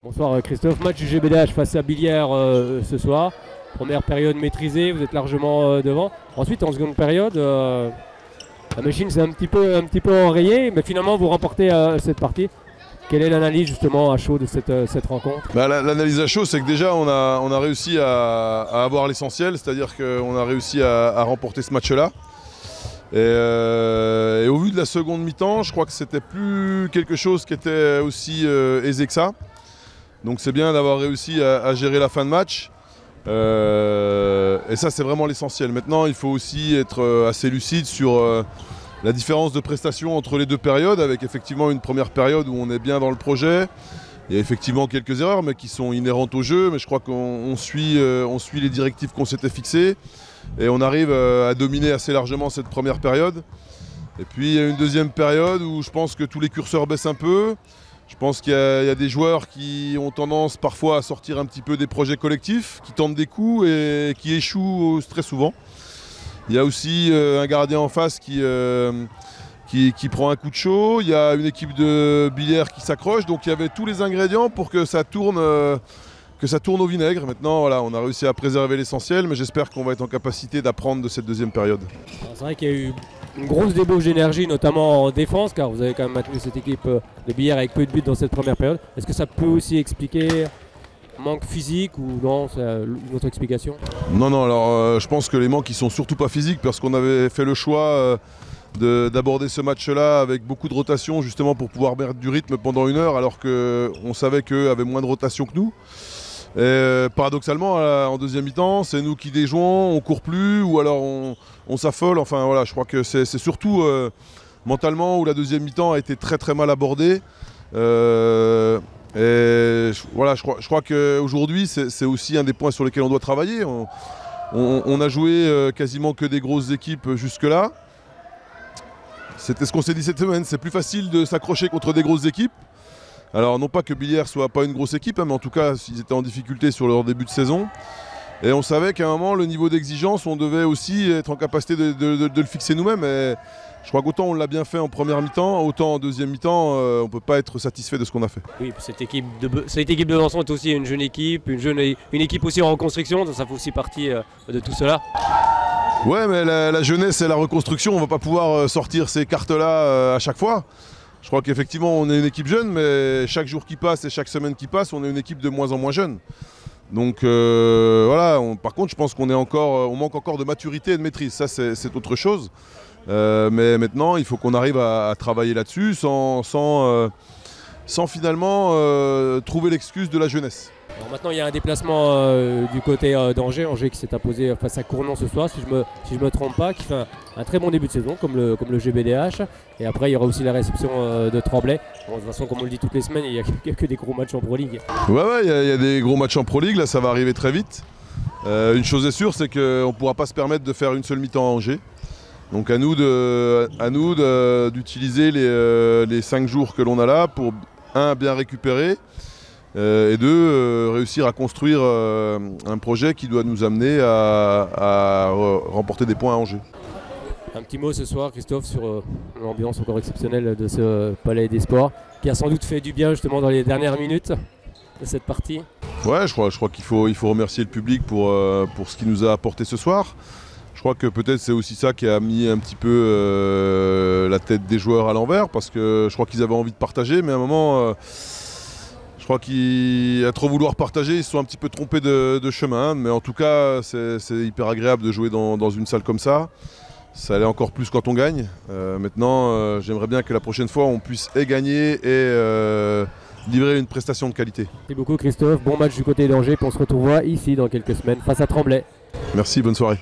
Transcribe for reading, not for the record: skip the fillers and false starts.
Bonsoir Christophe, match du GBDH face à Billières ce soir. Première période maîtrisée, vous êtes largement devant. Ensuite en seconde période, la machine s'est un petit peu enrayée, mais finalement vous remportez cette partie. Quelle est l'analyse justement à chaud de cette rencontre? L'analyse à chaud, c'est que déjà on a réussi à avoir l'essentiel, c'est-à-dire qu'on a réussi à remporter ce match-là. Et au vu de la seconde mi-temps, je crois que c'était plus quelque chose qui était aussi aisé que ça. Donc c'est bien d'avoir réussi à gérer la fin de match. Et ça c'est vraiment l'essentiel. Maintenant il faut aussi être assez lucide sur la différence de prestation entre les deux périodes, avec effectivement une première période où on est bien dans le projet. Il y a effectivement quelques erreurs mais qui sont inhérentes au jeu, mais je crois qu'on suit les directives qu'on s'était fixées. Et on arrive à dominer assez largement cette première période. Et puis il y a une deuxième période où je pense que tous les curseurs baissent un peu. Je pense qu'il y a des joueurs qui ont tendance parfois à sortir un petit peu des projets collectifs, qui tentent des coups et qui échouent très souvent. Il y a aussi un gardien en face qui prend un coup de chaud. Il y a une équipe de Billières qui s'accroche. Donc il y avait tous les ingrédients pour que ça tourne au vinaigre. Maintenant, voilà, on a réussi à préserver l'essentiel, mais j'espère qu'on va être en capacité d'apprendre de cette deuxième période. C'est vrai qu'il y a eu une grosse débauche d'énergie, notamment en défense, car vous avez quand même maintenu cette équipe de Billières avec peu de buts dans cette première période. Est-ce que ça peut aussi expliquer un manque physique ou non? C'est une autre explication? Non, alors je pense que les manques ils sont surtout pas physiques, parce qu'on avait fait le choix d'aborder ce match-là avec beaucoup de rotation, justement pour pouvoir mettre du rythme pendant une heure, alors qu'on savait qu'eux avaient moins de rotation que nous. Et paradoxalement, en deuxième mi-temps, c'est nous qui déjouons, on court plus ou alors on s'affole. Enfin voilà, je crois que c'est surtout mentalement où la deuxième mi-temps a été très très mal abordée. Et voilà, je crois qu'aujourd'hui, c'est aussi un des points sur lesquels on doit travailler. On a joué quasiment que des grosses équipes jusque-là. C'était ce qu'on s'est dit cette semaine, c'est plus facile de s'accrocher contre des grosses équipes. Alors non pas que Billières soit pas une grosse équipe, hein, mais en tout cas ils étaient en difficulté sur leur début de saison. Et on savait qu'à un moment le niveau d'exigence, on devait aussi être en capacité de le fixer nous-mêmes. Et je crois qu'autant on l'a bien fait en première mi-temps, autant en deuxième mi-temps, on ne peut pas être satisfait de ce qu'on a fait. Oui, cette équipe de Besançon est aussi une jeune équipe, une équipe aussi en reconstruction, ça fait aussi partie de tout cela. Ouais, mais la jeunesse et la reconstruction, on ne va pas pouvoir sortir ces cartes-là à chaque fois. Je crois qu'effectivement on est une équipe jeune, mais chaque jour qui passe et chaque semaine qui passe, on est une équipe de moins en moins jeune. Donc voilà, par contre je pense qu'on manque encore de maturité et de maîtrise, ça c'est autre chose. Mais maintenant il faut qu'on arrive à travailler là-dessus sans finalement trouver l'excuse de la jeunesse. Alors maintenant il y a un déplacement du côté d'Angers, Angers qui s'est imposé face à Cournon ce soir, si je me trompe pas, qui fait un très bon début de saison comme le GBDH. Et après il y aura aussi la réception de Tremblay. Bon, de toute façon comme on le dit toutes les semaines, il n'y a que des gros matchs en Pro League. Ouais, il y a des gros matchs en Pro League, là ça va arriver très vite. Une chose est sûre, c'est qu'on ne pourra pas se permettre de faire une seule mi-temps à Angers. Donc à nous d'utiliser les 5 jours que l'on a là pour bien récupérer. Et réussir à construire un projet qui doit nous amener à remporter des points à Angers. Un petit mot ce soir, Christophe, sur l'ambiance encore exceptionnelle de ce Palais des Sports, qui a sans doute fait du bien justement dans les dernières minutes de cette partie. Ouais, je crois qu'il faut remercier le public pour ce qu'il nous a apporté ce soir. Je crois que peut-être c'est aussi ça qui a mis un petit peu la tête des joueurs à l'envers, parce que je crois qu'ils avaient envie de partager, mais à un moment... je crois qu'à trop vouloir partager, ils se sont un petit peu trompés de chemin. Mais en tout cas, c'est hyper agréable de jouer dans une salle comme ça. Ça l'est encore plus quand on gagne. Maintenant, j'aimerais bien que la prochaine fois, on puisse gagner et livrer une prestation de qualité. Merci beaucoup Christophe. Bon match du côté d'Angers. On se retrouvera ici dans quelques semaines face à Tremblay. Merci, bonne soirée.